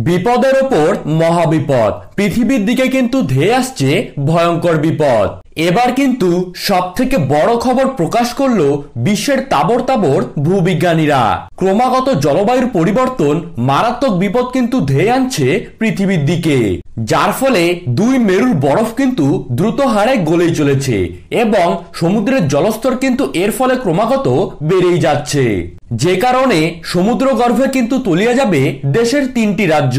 বিপদের ওপর মহাবিপদ। পৃথিবীর দিকে কিন্তু ধেয়ে আসছে ভয়ঙ্কর বিপদ। এবার কিন্তু সবথেকে বড় খবর প্রকাশ করলো বিশ্বের তাবড় তাবড় ভূবিজ্ঞানীরা। ক্রমাগত জলবায়ুর পরিবর্তন মারাত্মক বিপদ কিন্তু ধেয়ে আনছে পৃথিবীর দিকে, যার ফলে দুই মেরুর বরফ কিন্তু দ্রুত হারে গলেই চলেছে এবং সমুদ্রের জলস্তর কিন্তু এর ফলে ক্রমাগত বেড়েই যাচ্ছে, যে কারণে সমুদ্রগর্ভে কিন্তু তলিয়ে যাবে দেশের 3টি রাজ্য।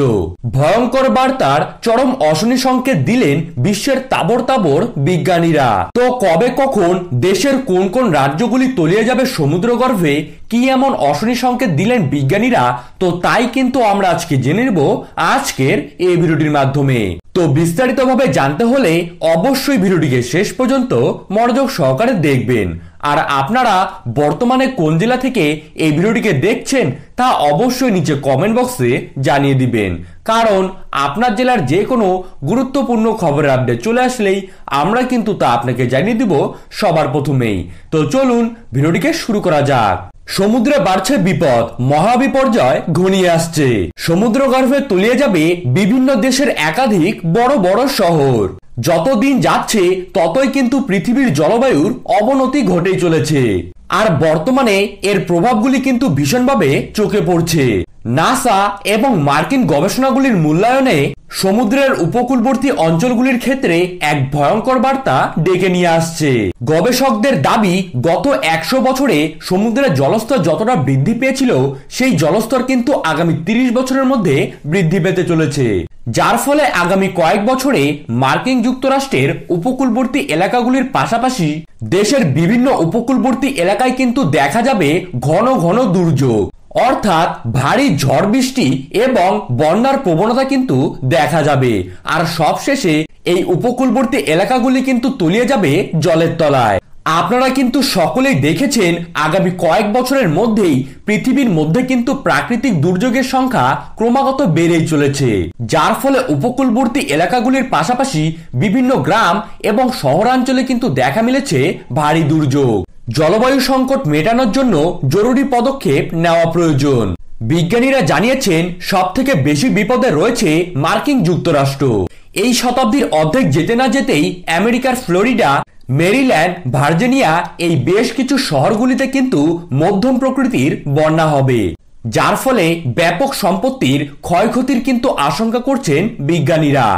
ভয়ঙ্কর বার্তার চরম অশনি সংকেত দিলেন বিশ্বের তাবড় তাবড় বিজ্ঞানীরা। তো কবে কখন দেশের কোন কোন রাজ্যগুলি তলিয়ে যাবে সমুদ্রগর্ভে, কি এমন অশনি সংকেত দিলেন বিজ্ঞানীরা, তো তাই কিন্তু আমরা আজকে জেনে নেব আজকের এই ভিডিওটির মাধ্যমে। তো বিস্তারিতভাবে জানতে হলে অবশ্যই ভিডিওটিকে শেষ পর্যন্ত মনোযোগ সহকারে দেখবেন। আর আপনারা বর্তমানে কোন জেলা থেকে এই ভিডিওটিকে দেখছেন তা অবশ্যই নিচে কমেন্ট বক্সে জানিয়ে দিবেন, কারণ আপনার জেলার যে কোনো গুরুত্বপূর্ণ খবরের আপডেট চলে আসলেই আমরা কিন্তু তা আপনাকে জানিয়ে দিব সবার প্রথমেই। তো চলুন ভিডিওটিকে শুরু করা যাক। সমুদ্রে বাড়ছে বিপদ, মহাবিপর্যয় ঘনিয়ে আসছে। সমুদ্রগর্ভে তলিয়ে যাবে বিভিন্ন দেশের একাধিক বড় বড় শহর। যতদিন যাচ্ছে ততই কিন্তু পৃথিবীর জলবায়ুর অবনতি ঘটেই চলেছে, আর বর্তমানে এর প্রভাবগুলি কিন্তু ভীষণভাবে চোখে পড়ছে। নাসা এবং মার্কিন গবেষণাগুলির মূল্যায়নে সমুদ্রের উপকূলবর্তী অঞ্চলগুলির ক্ষেত্রে এক ভয়ঙ্কর বার্তা ডেকে নিয়ে আসছে। গবেষকদের দাবি, গত 100 বছরে সমুদ্রের জলস্তর যতটা বৃদ্ধি পেয়েছিল সেই জলস্তর কিন্তু আগামী 30 বছরের মধ্যে বৃদ্ধি পেতে চলেছে, যার ফলে আগামী কয়েক বছরে মার্কিন যুক্তরাষ্ট্রের উপকূলবর্তী এলাকাগুলির পাশাপাশি দেশের বিভিন্ন উপকূলবর্তী এলাকায় কিন্তু দেখা যাবে ঘন ঘন দুর্যোগ, অর্থাৎ ভারী ঝড় বৃষ্টি এবং বন্যার প্রবণতা কিন্তু দেখা যাবে। আর সবশেষে এই উপকূলবর্তী এলাকাগুলি কিন্তু তলিয়ে যাবে জলের তলায়। আপনারা কিন্তু সকলেই দেখেছেন আগামী কয়েক বছরের মধ্যেই পৃথিবীর মধ্যে কিন্তু প্রাকৃতিক দুর্যোগের সংখ্যা ক্রমাগত বেড়েই চলেছে, যার ফলে উপকূলবর্তী এলাকাগুলির পাশাপাশি বিভিন্ন গ্রাম এবং শহরাঞ্চলে কিন্তু দেখা মিলেছে ভারী দুর্যোগ। জলবায়ু সংকট মেটানোর জন্য জরুরি পদক্ষেপ নেওয়া প্রয়োজন। বিজ্ঞানীরা জানিয়েছেন সবথেকে বেশি বিপদে রয়েছে মার্কিন যুক্তরাষ্ট্র। এই শতাব্দীর অর্ধেক যেতে না যেতেই আমেরিকার ফ্লোরিডা, মেরিল্যান্ড, ভার্জিনিয়া এই বেশ কিছু শহরগুলিতে কিন্তু মধ্যম প্রকৃতির বন্যা হবে, যার ফলে ব্যাপক সম্পত্তির ক্ষয়ক্ষতির কিন্তু আশঙ্কা করছেন বিজ্ঞানীরা।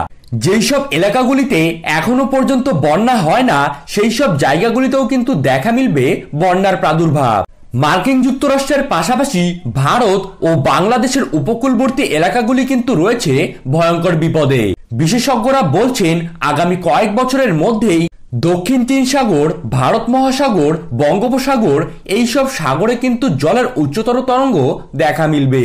যেই সব এলাকাগুলিতে এখনো পর্যন্ত বন্যা হয় না সেই সব জায়গাগুলিতেও কিন্তু দেখা মিলবে বন্যার প্রাদুর্ভাব। মার্কিন যুক্তরাষ্ট্রের পাশাপাশি ভারত ও বাংলাদেশের উপকূলবর্তী এলাকাগুলি কিন্তু রয়েছে ভয়ঙ্কর বিপদে। বিশেষজ্ঞরা বলছেন আগামী কয়েক বছরের মধ্যেই দক্ষিণ চীন সাগর, ভারত মহাসাগর, বঙ্গোপসাগর এইসব সাগরে কিন্তু জলের উচ্চতর তরঙ্গ দেখা মিলবে,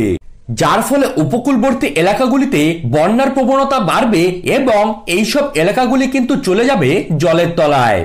যার ফলে উপকূলবর্তী এলাকাগুলিতে বন্যার প্রবণতা বাড়বে এবং এইসব এলাকাগুলি কিন্তু চলে যাবে জলের তলায়।